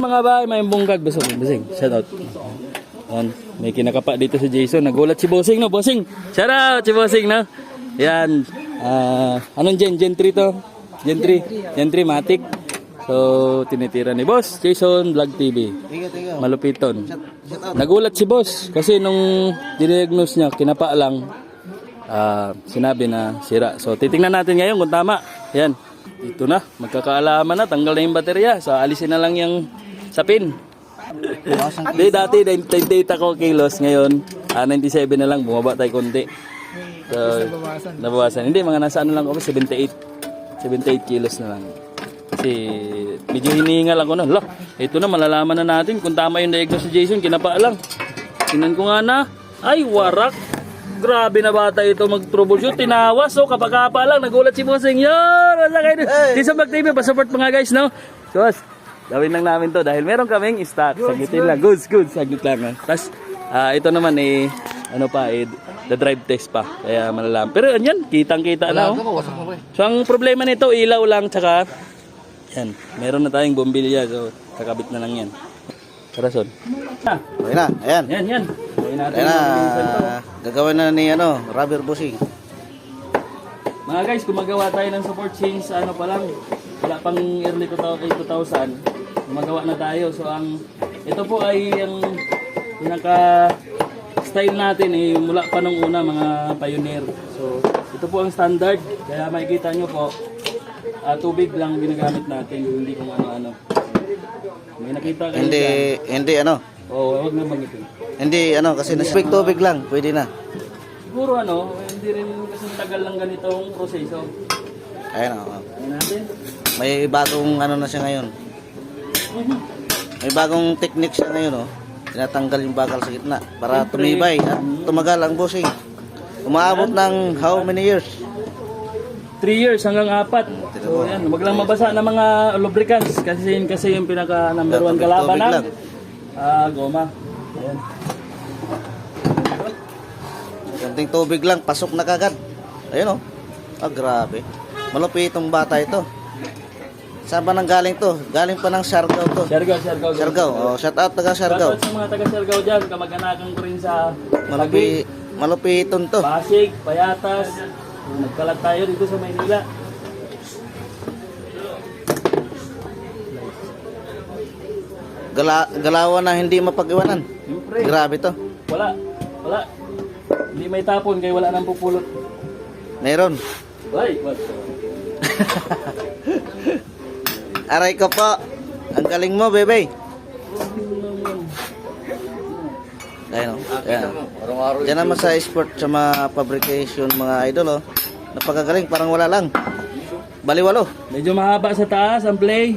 mga bahay, may bunggag. Bossing, shout out. Yan, may kinakapa dito si Jason. Nagulat si Bossing, no? Bossing, shout out si Bossing, no? Yan. Anong Gen 3 to? Gen 3 Matic. So, tinitira ni Boss Jason Vlog TV. Malupiton. Nagulat si Boss kasi nung didiagnose niya, kinapa lang, sinabi na sira. So, titingnan natin ngayon kung tama. Yan. Ito na. Magkakaalaman na. Tanggal na yung baterya. So, alisin na lang yung sapin. Di, dati 98 ako kilos. Ngayon, 97 na lang. Bumaba tayo konti. So, nabawasan. Hindi, mga nasa ano lang ako, 78 kilos na lang. Kasi medyo hinihingal ako na. Lah, ito na, malalaman na natin kung tama yung diagnosis si Jason. Kinapa lang. Tingnan ko nga na. Ay, warak. Grabe na bata ito mag-troubleshoot. Tinawas. So, kapag-kapa lang. Nagulat si Bossing. Yun! Hey! Jason Vlog TV. Pasupport mga guys, no? So, gawin lang namin to dahil meron kaming stock. Sagutin lang. Good. Saglit lang. Tapos, ito naman the drive test pa. Kaya malalaman. Pero yan, kitang-kita na. Oh. So, ang problema nito, ilaw lang. Tsaka, yan, meron na tayong bombilya. So, kakabit na lang yan. Karason. Okay na, ayan. Yan. Ayan na, gagawin na ni rubber bushing. Mga guys, gumagawa tayo ng support since pa lang, wala pang early 2000, gumagawa na tayo. So, ito po ay ang pinaka-style natin mula pa nung una, mga pioneer. So, ito po ang standard. Kaya makikita nyo po, tubig lang ginagamit natin, hindi kung ano-ano. May nakita kayo Hindi Oo, wag na bangitin. Hindi kasi tubig lang, pwede na. Siguro hindi rin kasi tagal lang ganitong proseso. Ayan Ayan natin. May bagong na siya ngayon. May bagong technique siya ngayon, tinatanggal yung bakal sa gitna para tumibay at tumagal ang bushing. Umaabot ng how many years? 3 years hanggang 4. So yan, wag lang mabasa ng mga lubricants kasi yung pinaka number 1 kalaban ng goma. Ayan. Kunting tubig lang, pasok na kagad. Ayun grabe. Malupit itong bata ito. Saan ba nang galing to? Galing pa ng Siargao to. Siargao. Shout out taga Siargao. Shout out sa mga taga Siargao dyan. Kamag-anakan ko rin sa Malupiton to. Pasig, Payatas. Nagkalat tayo dito sa Maynila. Galawan na hindi mapag-iwanan. Siyempre. Grabe to. Wala. Hindi may tapon kaya wala nang pupulot. Meron. Ay, what? Aray ko po. Ang galing mo, bebe. Ayun. Diyan naman sa sport sa mga fabrication, mga idol, napakagaling, parang wala lang. Baliwalo. Medyo mahaba sa taas ang play.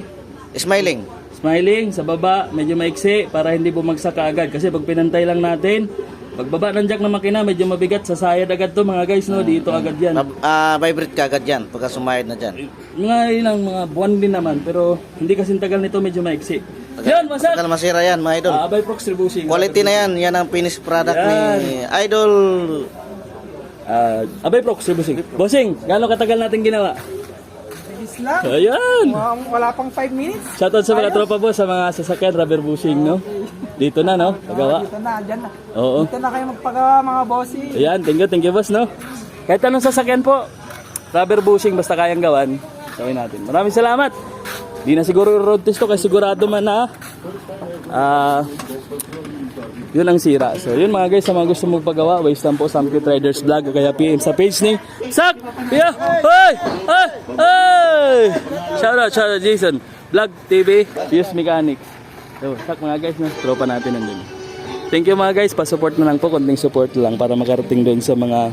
Smiling sa baba, medyo maiksi para hindi bumagsak agad. Kasi pag pinantay lang natin, pagbaba ng jack ng makina, medyo mabigat, sasayad agad to mga guys, dito agad yan. Vibrate ka agad yan, pagka sumayad na dyan. Mga buwan din naman, pero hindi kasing tagal nito, medyo maiksi. Yan, masak! Tagal masira yan, mga idol. Abay Prox Rebushing. Quality na yan, yan ang finished product ni Idol. Abay Prox Rebushing. Bossing, gaano katagal natin ginawa? Lang. Ayan. Wala pang 5 minutes. Shoutout sa mga tropa boss, sa mga sasakyan, rubber bushing, no? Dito na, no? Pagawa. Dito na, dyan na. Oo. Dito na kayo magpagawa, mga bossy. Ayan, thank you boss, no? Kahit anong sasakyan po, rubber bushing, basta kayang gawan, gawin natin. Maraming salamat. Di na siguro road test to, kasi sigurado man na yun ang sira. So yun mga guys, sa mga gusto magpagawa, waste lang po sa Samkit Riders Vlog, kaya PM sa page ni Sak! Hoy! Shout out Jason Vlog TV, Fuse Mechanics. So Sak mga guys, tropa natin nandun. Thank you mga guys, pa-support na lang po, konting support lang para makarating doon sa mga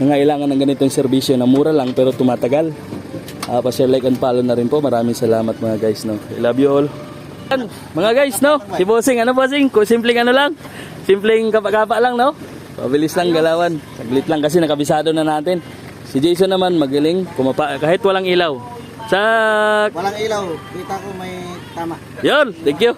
nangailangan ng ganitong serbisyo na mura lang pero tumatagal. Pa-share, like and follow na rin po. Maraming salamat mga guys, no? I love you all. Mga guys, no? Si Bossing, Bossing? Kung simpleng lang. Simpleng kapa-kapa lang, no? Pabilis lang galawan. Saglit lang kasi nakabisado na natin. Si Jason naman magaling kumapa kahit walang ilaw. Walang ilaw. Kita ko may tama. Yun, thank you.